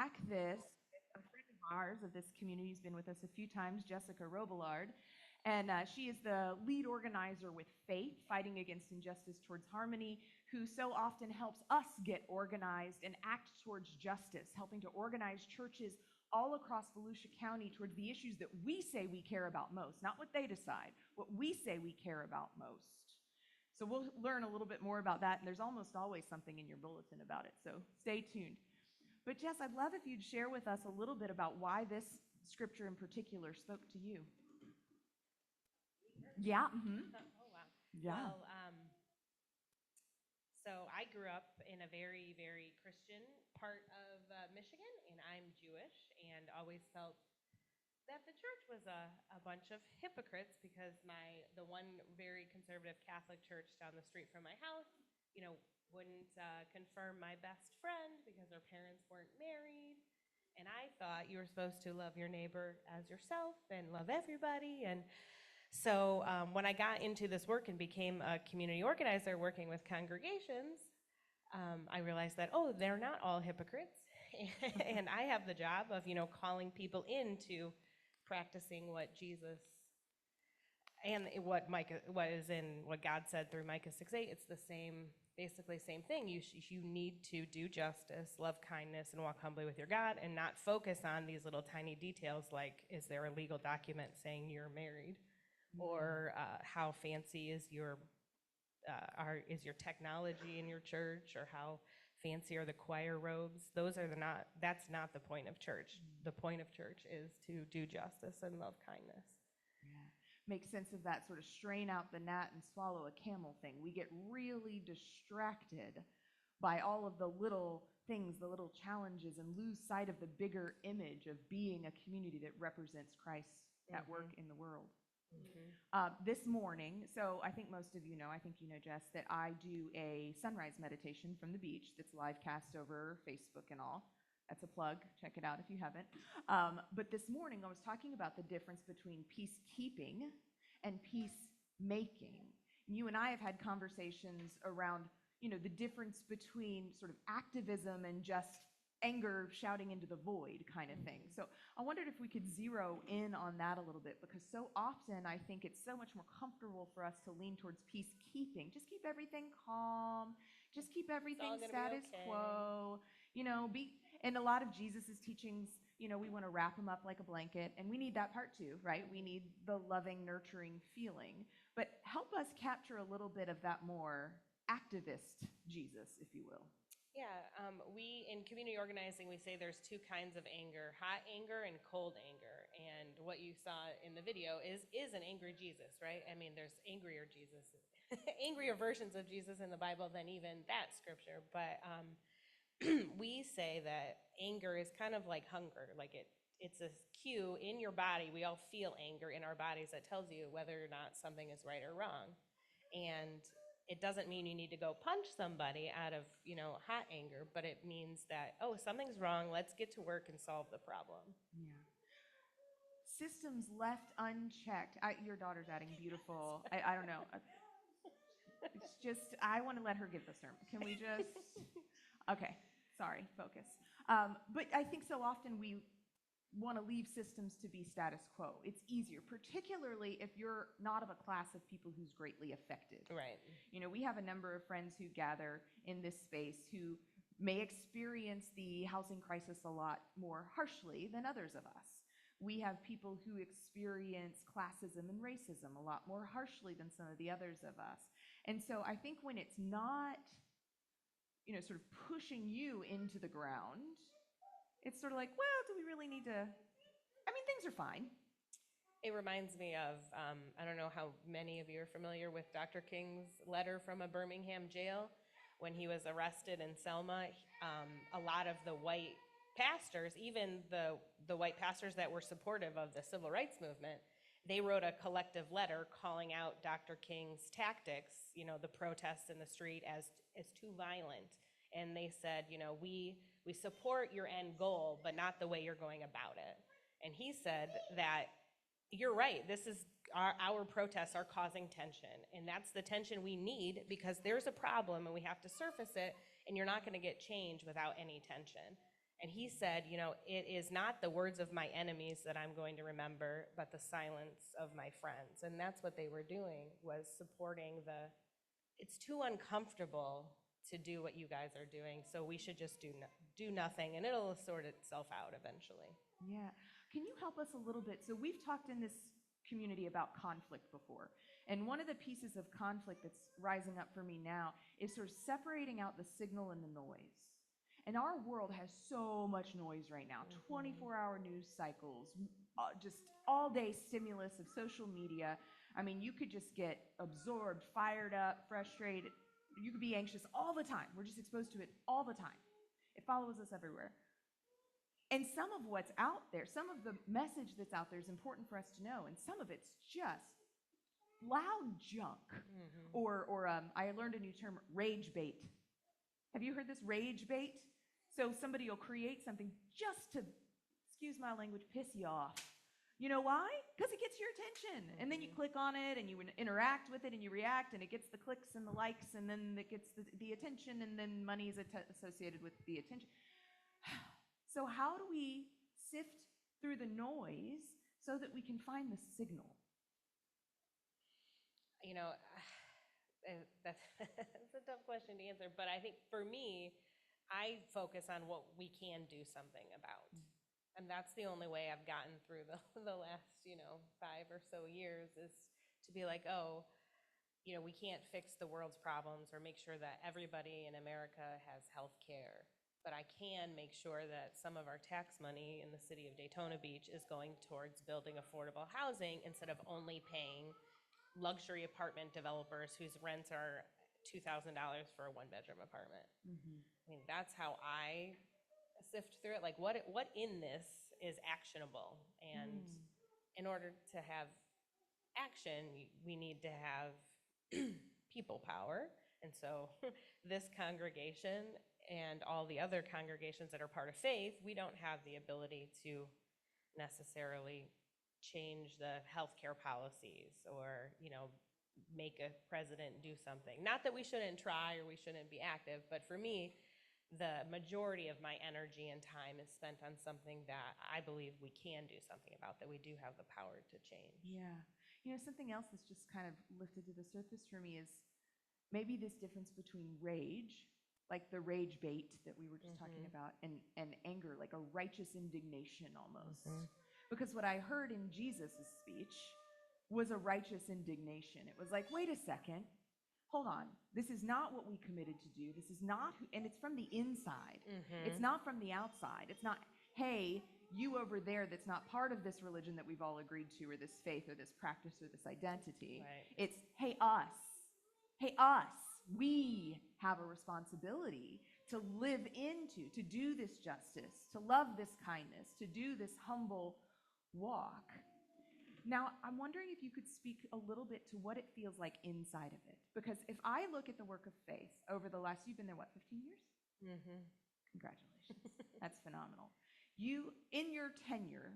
unpack this with a friend of ours of this community who's been with us a few times, Jessica Robillard. And she is the lead organizer with Faith, Fighting Against Injustice Towards Harmony, who so often helps us get organized and act towards justice, helping to organize churches all across Volusia County towards the issues that we say we care about most, not what they decide, what we say we care about most. So we'll learn a little bit more about that, and there's almost always something in your bulletin about it, so stay tuned. But Jess, I'd love if you'd share with us a little bit about why this scripture in particular spoke to you. Yeah. Mm-hmm. Oh, wow. Yeah. Well, so I grew up in a very, very Christian part of Michigan, and I'm Jewish, and always felt that the church was a bunch of hypocrites because the one very conservative Catholic church down the street from my house, wouldn't confirm my best friend because her parents weren't married. And I thought you were supposed to love your neighbor as yourself and love everybody. And so when I got into this work and became a community organizer working with congregations, I realized that, they're not all hypocrites. And I have the job of, calling people into practicing what Jesus and what God said through Micah 6:8. It's the same, basically same thing. You need to do justice, love kindness, and walk humbly with your God, and not focus on these little tiny details like, is there a legal document saying you're married, or how fancy is your technology in your church, or how fancy are the choir robes. That's not the point of church. The point of church is to do justice and love kindness. Yeah. Make sense of that sort of strain out the gnat and swallow a camel thing. We get really distracted by all of the little things, the little challenges, and lose sight of the bigger image of being a community that represents Christ at work in the world. This morning, so I think most of you know, Jess, that I do a sunrise meditation from the beach that's live cast over Facebook and all. That's a plug. Check it out if you haven't. But this morning, I was talking about the difference between peacekeeping and peacemaking. You and I have had conversations around, the difference between sort of activism and just anger shouting into the void kind of thing. So I wondered if we could zero in on that a little bit, because so often I think it's so much more comfortable for us to lean towards peacekeeping. Just keep everything calm. Just keep everything status quo. And a lot of Jesus's teachings, we want to wrap them up like a blanket, and we need that part too, right? We need the loving, nurturing feeling. But help us capture a little bit of that more activist Jesus, if you will. Yeah, we in community organizing, we say there's two kinds of anger: hot anger and cold anger. And what you saw in the video is an angry Jesus, right? I mean, there's angrier Jesus, angrier versions of Jesus in the Bible than even that scripture. But we say that anger is kind of like hunger, like it's a cue in your body. We all feel anger in our bodies that tells you whether or not something is right or wrong. And it doesn't mean you need to go punch somebody out of, hot anger, but it means that, something's wrong, let's get to work and solve the problem. Yeah. Systems left unchecked. Your daughter's adding beautiful, I don't know. It's just, I want to let her give the sermon. Can we just, okay, sorry, focus. But I think so often we want to leave systems to be status quo. It's easier, particularly if you're not of a class of people who's greatly affected. Right. We have a number of friends who gather in this space who may experience the housing crisis a lot more harshly than others of us. We have people who experience classism and racism a lot more harshly than some of the others of us. And so I think when it's not, sort of pushing you into the ground, it's sort of like, well, do we really need to? I mean, things are fine. It reminds me of, I don't know how many of you are familiar with Dr. King's letter from a Birmingham jail. When he was arrested in Selma, a lot of the white pastors, even the white pastors that were supportive of the civil rights movement, they wrote a collective letter calling out Dr. King's tactics, the protests in the street as too violent. And they said, we support your end goal, but not the way you're going about it. And he said that you're right, this is our protests are causing tension, and that's the tension we need because there's a problem and we have to surface it, and you're not going to get change without any tension. And he said, it is not the words of my enemies that I'm going to remember, but the silence of my friends. And that's what they were doing, was supporting it's too uncomfortable to do what you guys are doing, so we should just do nothing, and it'll sort itself out eventually. Yeah. Can you help us a little bit? So we've talked in this community about conflict before. And one of the pieces of conflict that's rising up for me now is sort of separating out the signal and the noise. And our world has so much noise right now, 24-hour news cycles, just all-day stimulus of social media. I mean, you could just get absorbed, fired up, frustrated. You could be anxious all the time. We're just exposed to it all the time. It follows us everywhere. And some of what's out there, some of the message that's out there is important for us to know, and some of it's just loud junk. Or I learned a new term, rage bait. Have you heard this, rage bait? So somebody will create something just to, excuse my language, piss you off. You know why? Because it gets your attention. And then you click on it and you interact with it and you react and it gets the clicks and the likes and then it gets the attention and then money is associated with the attention. So how do we sift through the noise so that we can find the signal? That's a tough question to answer, but I think for me, I focus on what we can do something about. And that's the only way I've gotten through the last, 5 or so years, is to be like, we can't fix the world's problems or make sure that everybody in America has health care. But I can make sure that some of our tax money in the city of Daytona Beach is going towards building affordable housing instead of only paying luxury apartment developers whose rents are $2,000 for a one-bedroom apartment. I mean, that's how I sift through it. Like, what in this is actionable? And in order to have action, we need to have people power. And so this congregation and all the other congregations that are part of faith, we don't have the ability to necessarily change the healthcare policies or, make a president do something. Not that we shouldn't try or we shouldn't be active, but for me, the majority of my energy and time is spent on something that I believe we can do something about, that we do have the power to change. Yeah. Something else that's just kind of lifted to the surface for me is maybe this difference between rage, like the rage bait that we were just talking about, and anger, like a righteous indignation almost. Because what I heard in Jesus' speech was a righteous indignation. It was like, wait a second, hold on. This is not what we committed to do. This is not, and it's from the inside. It's not from the outside. It's not, hey, you over there that's not part of this religion that we've all agreed to, or this faith, or this practice, or this identity. Right. It's, hey, us. Hey, us. We have a responsibility to live into, to do this justice, to love this kindness, to do this humble walk. Now, I'm wondering if you could speak a little bit to what it feels like inside of it. Because if I look at the work of faith over the last, you've been there, 15 years? Congratulations. That's phenomenal. You, in your tenure,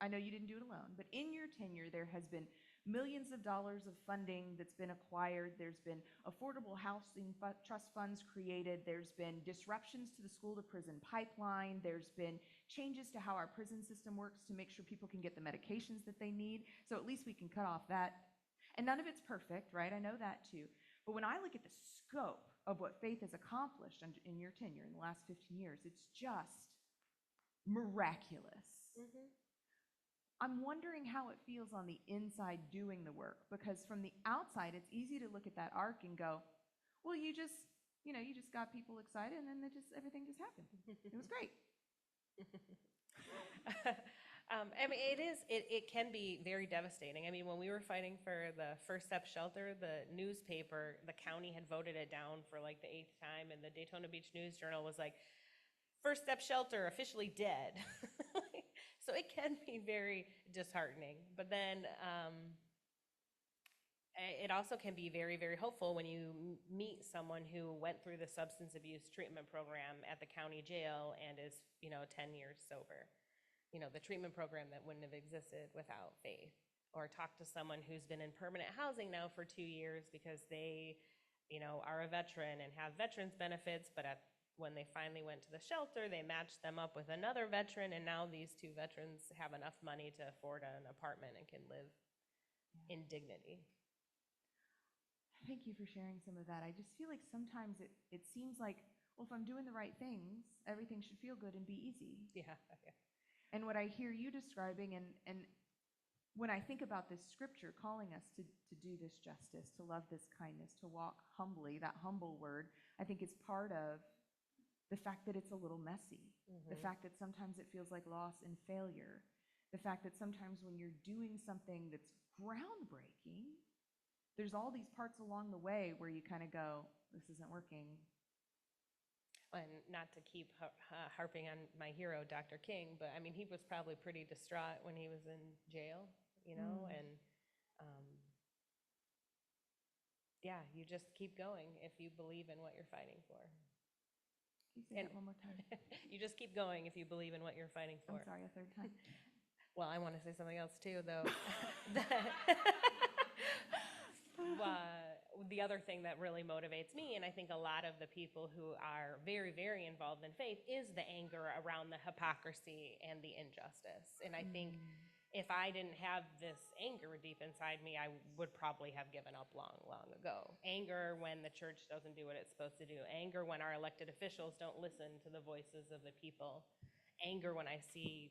I know you didn't do it alone, but in your tenure, there has been millions of dollars of funding that's been acquired. There's been affordable housing trust funds created. There's been disruptions to the school-to-prison pipeline. There's been changes to how our prison system works to make sure people can get the medications that they need. So at least we can cut off that. And none of it's perfect, right? I know that too. But when I look at the scope of what faith has accomplished in your tenure in the last 15 years, it's just miraculous. I'm wondering how it feels on the inside doing the work, because from the outside, it's easy to look at that arc and go, well, you just got people excited and then everything just happened. It was great. I mean, it can be very devastating. I mean, when we were fighting for the First Step Shelter, the newspaper, the county had voted it down for like the 8th time, and the Daytona Beach News Journal was like, First Step Shelter officially dead. So it can be very disheartening. But then it also can be very, very hopeful when you meet someone who went through the substance abuse treatment program at the county jail and is, 10 years sober. The treatment program that wouldn't have existed without faith. Or talk to someone who's been in permanent housing now for 2 years because they, are a veteran and have veterans benefits, but at when they finally went to the shelter, they matched them up with another veteran, and now these two veterans have enough money to afford an apartment and can live in dignity. Thank you for sharing some of that. I just feel like sometimes it seems like, well, if I'm doing the right things, everything should feel good and be easy. Yeah. And what I hear you describing, and when I think about this scripture calling us to do this justice, to love this kindness, to walk humbly, that humble word, I think it's part of the fact that it's a little messy, the fact that sometimes it feels like loss and failure, the fact that sometimes when you're doing something that's groundbreaking, there's all these parts along the way where you kind of go, this isn't working. And not to keep harping on my hero, Dr. King, but I mean, he was probably pretty distraught when he was in jail, you know, and yeah, you just keep going if you believe in what you're fighting for. Can you say that one more time? You just keep going if you believe in what you're fighting for. I'm sorry, a third time. Well, I want to say something else too, though. The other thing that really motivates me, and I think a lot of the people who are very, very involved in faith, is the anger around the hypocrisy and the injustice. And I think if I didn't have this anger deep inside me, I would probably have given up long, long ago. Anger when the church doesn't do what it's supposed to do. Anger when our elected officials don't listen to the voices of the people. Anger when I see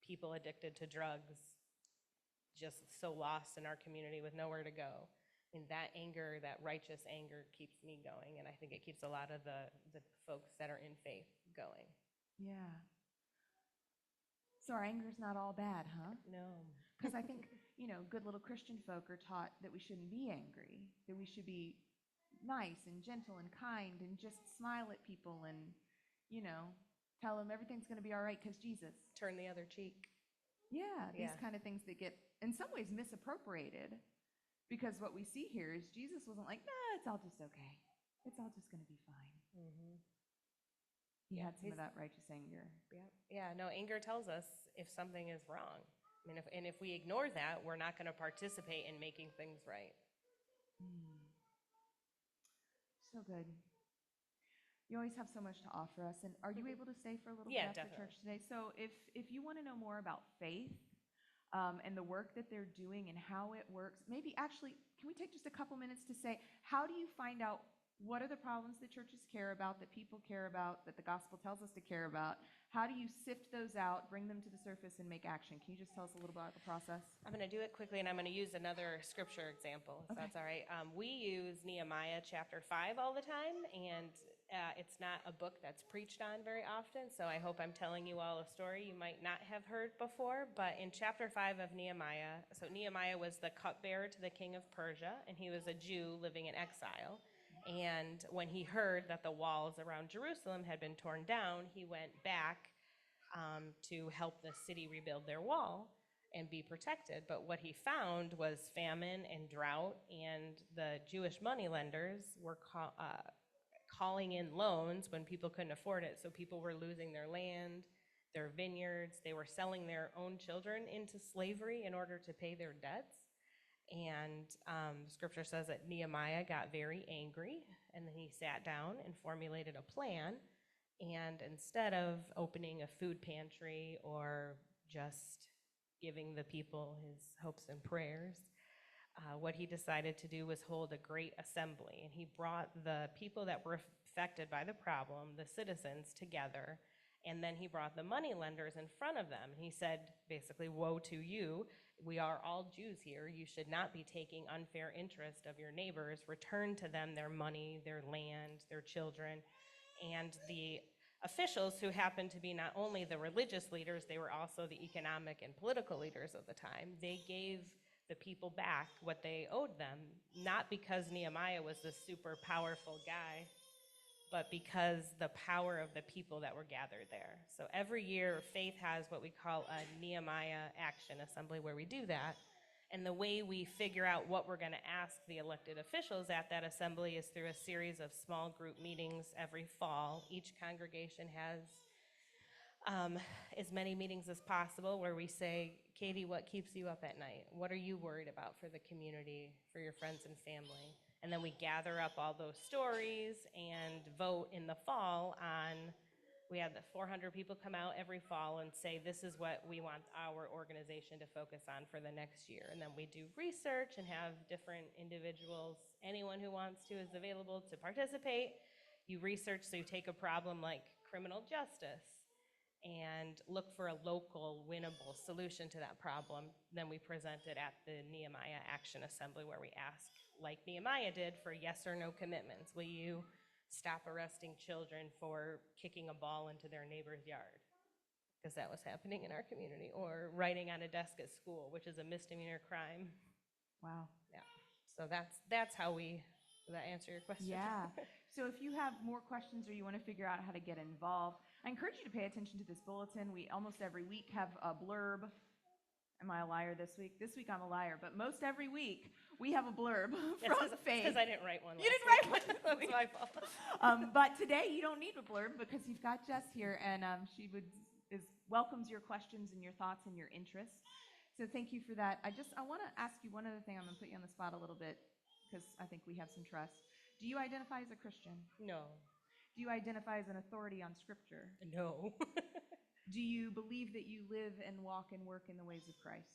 people addicted to drugs just so lost in our community with nowhere to go. I mean, that anger, that righteous anger keeps me going, and I think it keeps a lot of the folks that are in faith going. Yeah. So our anger's not all bad, huh? No. Because I think, good little Christian folk are taught that we shouldn't be angry, that we should be nice and gentle and kind and just smile at people and, tell them everything's going to be all right because Jesus. Turn the other cheek. Yeah, these kind of things that get, in some ways, misappropriated, because what we see here is Jesus wasn't like, nah, it's all just okay. It's all just going to be fine. He had some of that righteous anger. Yeah, no, anger tells us if something is wrong. I mean, if we ignore that, we're not going to participate in making things right. So good. You always have so much to offer us. And are you able to stay for a little bit Yeah, after definitely. church today? So if you want to know more about faith and the work that they're doing and how it works, maybe actually, can we take just a couple minutes to say, how do you find out what are the problems that churches care about, that people care about, that the gospel tells us to care about? How do you sift those out, bring them to the surface, and make action? Can you just tell us a little about the process? I'm going to do it quickly, and I'm going to use another scripture example, if that's all right. We use Nehemiah chapter 5 all the time, and it's not a book that's preached on very often, so I hope I'm telling you all a story you might not have heard before. But in chapter 5 of Nehemiah, so Nehemiah was the cupbearer to the king of Persia, and he was a Jew living in exile. And when he heard that the walls around Jerusalem had been torn down, he went back to help the city rebuild their wall and be protected. But what he found was famine and drought, and the Jewish moneylenders were calling in loans when people couldn't afford it. So people were losing their land, their vineyards. They were selling their own children into slavery in order to pay their debts. And scripture says that Nehemiah got very angry, and then he sat down and formulated a plan. And instead of opening a food pantry or just giving the people his hopes and prayers, what he decided to do was hold a great assembly. And he brought the people that were affected by the problem, the citizens, together. And then he brought the moneylenders in front of them. He said, basically, woe to you. We are all Jews here. You should not be taking unfair interest of your neighbors. Return to them their money, their land, their children. And the officials, who happened to be not only the religious leaders, they were also the economic and political leaders of the time, they gave the people back what they owed them, not because Nehemiah was this super powerful guy, but because the power of the people that were gathered there. So every year, Faith has what we call a Nehemiah Action Assembly, where we do that. And the way we figure out what we're going to ask the elected officials at that assembly is through a series of small group meetings every fall. Each congregation has as many meetings as possible, where we say, Katie, what keeps you up at night? What are you worried about for the community, for your friends and family? And then we gather up all those stories and vote in the fall on, we had the 400 people come out every fall and say, this is what we want our organization to focus on for the next year. And then we do research and have different individuals, anyone who wants to is available to participate. You research, so you take a problem like criminal justice and look for a local winnable solution to that problem. Then we present it at the Nehemiah Action Assembly, where we ask, like Nehemiah did, for yes or no commitments. Will you stop arresting children for kicking a ball into their neighbor's yard? Because that was happening in our community. Or writing on a desk at school, which is a misdemeanor crime. Wow. Yeah. So that's how we, does that answer your question? Yeah. So if you have more questions or you want to figure out how to get involved, I encourage you to pay attention to this bulletin. We almost every week have a blurb. Am I a liar this week? This week I'm a liar, but most every week we have a blurb from Faith. Because I didn't write one. You didn't write one. That's my fault. But today you don't need a blurb because you've got Jess here, and she welcomes your questions and your thoughts and your interests. So thank you for that. I want to ask you one other thing. I'm going to put you on the spot a little bit because I think we have some trust. Do you identify as a Christian? No. Do you identify as an authority on Scripture? No. Do you believe that you live and walk and work in the ways of Christ?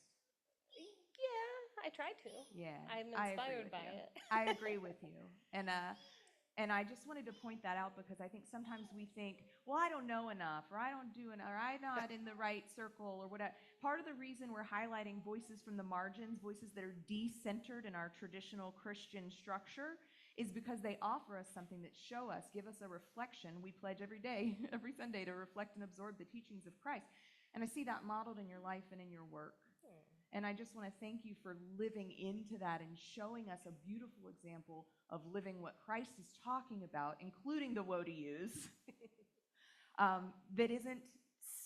Yeah, I try to. Yeah. I'm inspired by it. I agree with you. And I just wanted to point that out because I think sometimes we think, well, I don't know enough, or I don't do enough, or I'm not in the right circle, or whatever. Part of the reason we're highlighting voices from the margins, voices that are de-centered in our traditional Christian structure, is because they offer us something that give us a reflection. We pledge every day, every Sunday, to reflect and absorb the teachings of Christ. And I see that modeled in your life and in your work. And I just want to thank you for living into that and showing us a beautiful example of living what Christ is talking about, including the woe to yous, that isn't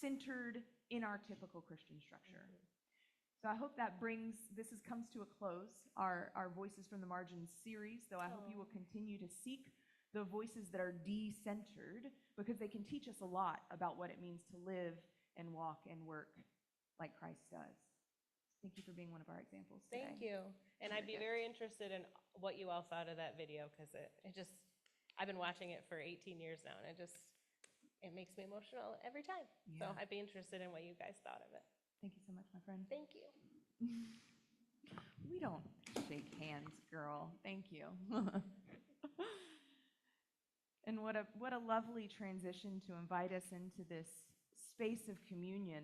centered in our typical Christian structure. So I hope that comes to a close, our Voices from the Margins series, though I hope you will continue to seek the voices that are de-centered, because they can teach us a lot about what it means to live and walk and work like Christ does. Thank you for being one of our examples today. Thank you. And I'd be very interested in what you all thought of that video, because I've been watching it for 18 years now, and it makes me emotional every time. Yeah. So I'd be interested in what you guys thought of it. Thank you so much, my friend. Thank you. We don't shake hands, girl. Thank you. And what a lovely transition to invite us into this space of communion.